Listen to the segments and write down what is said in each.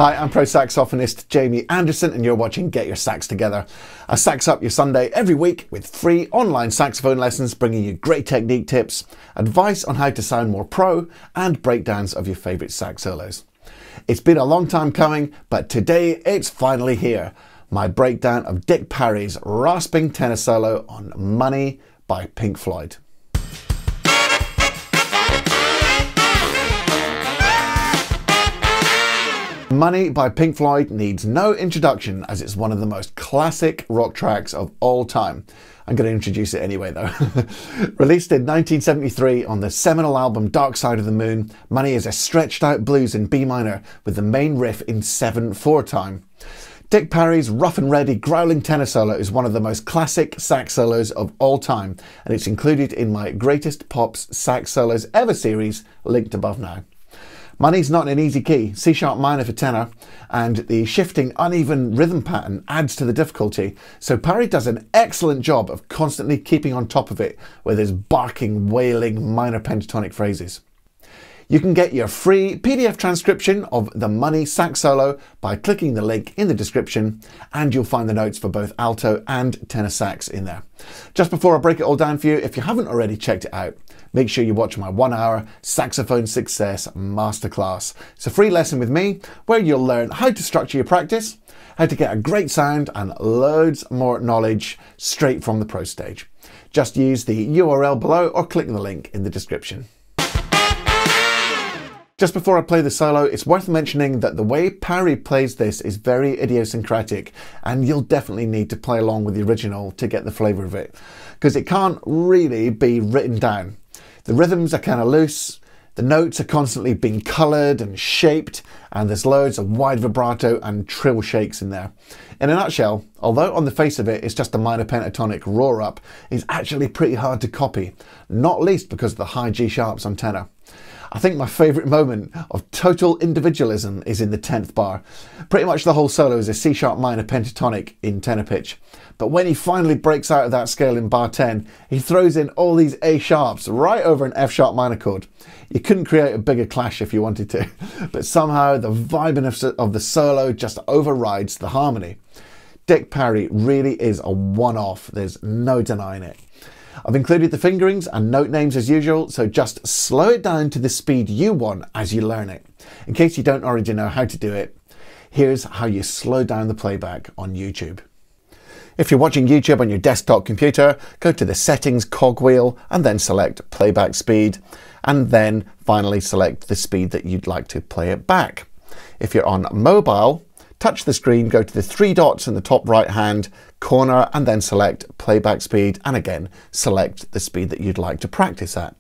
Hi, I'm pro saxophonist Jamie Anderson and you're watching Get Your Sax Together. I sax up your Sunday every week with free online saxophone lessons bringing you great technique tips, advice on how to sound more pro and breakdowns of your favourite sax solos. It's been a long time coming, but today it's finally here. My breakdown of Dick Parry's rasping tenor solo on Money by Pink Floyd. Money by Pink Floyd needs no introduction as it's one of the most classic rock tracks of all time. I'm going to introduce it anyway though. Released in 1973 on the seminal album Dark Side of the Moon, Money is a stretched out blues in B minor with the main riff in 7/4 time. Dick Parry's rough and ready growling tenor solo is one of the most classic sax solos of all time, and it's included in my Greatest Pops Sax Solos Ever series, linked above now. Money's not an easy key, C sharp minor for tenor, and the shifting uneven rhythm pattern adds to the difficulty, so Parry does an excellent job of constantly keeping on top of it with his barking, wailing minor pentatonic phrases. You can get your free PDF transcription of the Money sax solo by clicking the link in the description, and you'll find the notes for both alto and tenor sax in there. Just before I break it all down for you, if you haven't already checked it out, make sure you watch my 1-hour Saxophone Success Masterclass. It's a free lesson with me where you'll learn how to structure your practice, how to get a great sound and loads more knowledge straight from the pro stage. Just use the URL below or click the link in the description. Just before I play the solo, it's worth mentioning that the way Parry plays this is very idiosyncratic, and you'll definitely need to play along with the original to get the flavour of it, because it can't really be written down. The rhythms are kind of loose, the notes are constantly being coloured and shaped, and there's loads of wide vibrato and trill shakes in there. In a nutshell, although on the face of it it's just a minor pentatonic roar up, it's actually pretty hard to copy, not least because of the high G sharps on tenor. I think my favourite moment of total individualism is in the 10th bar. Pretty much the whole solo is a C sharp minor pentatonic in tenor pitch. But when he finally breaks out of that scale in bar 10, he throws in all these A sharps right over an F sharp minor chord. You couldn't create a bigger clash if you wanted to, but somehow the vibing of the solo just overrides the harmony. Dick Parry really is a one-off, there's no denying it. I've included the fingerings and note names as usual, so just slow it down to the speed you want as you learn it. In case you don't already know how to do it, here's how you slow down the playback on YouTube. If you're watching YouTube on your desktop computer, go to the settings cogwheel and then select playback speed, and then finally select the speed that you'd like to play it back. If you're on mobile, touch the screen, go to the 3 dots in the top right hand corner and then select playback speed, and again select the speed that you'd like to practice at.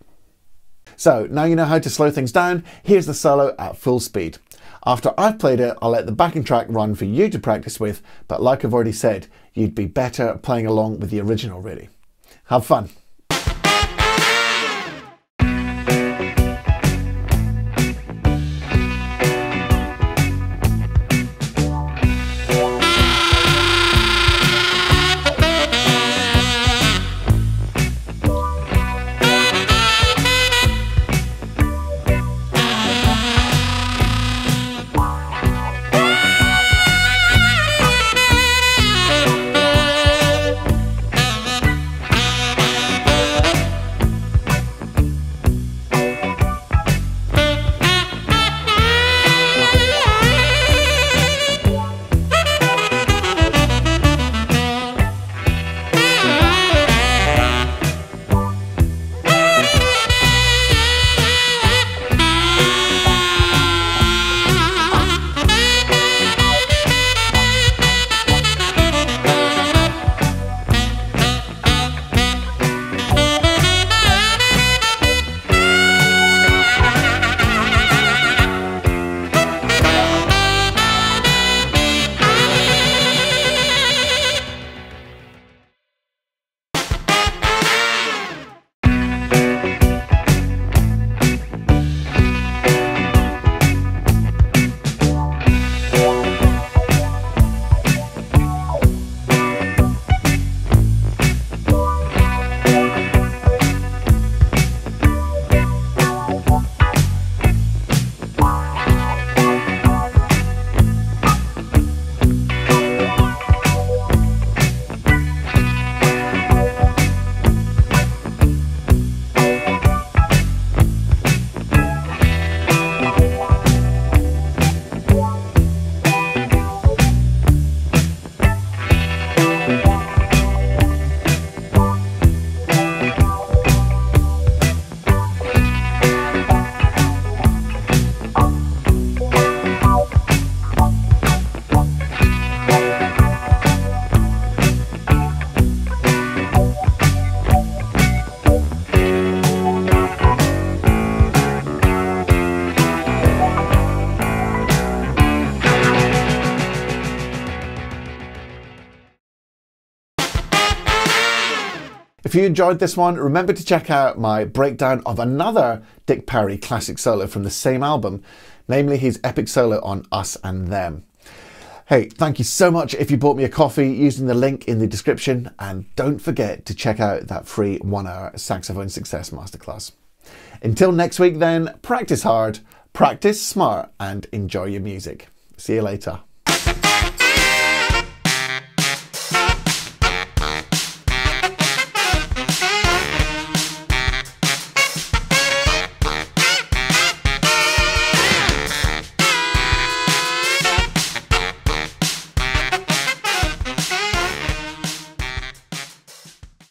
So now you know how to slow things down, here's the solo at full speed. After I've played it, I'll let the backing track run for you to practice with, but like I've already said, you'd be better playing along with the original really. Have fun. If you enjoyed this one, remember to check out my breakdown of another Dick Parry classic solo from the same album, namely his epic solo on Us and Them. Hey, thank you so much if you bought me a coffee using the link in the description, and don't forget to check out that free 1-hour saxophone success masterclass. Until next week then, practice hard, practice smart, and enjoy your music. See you later.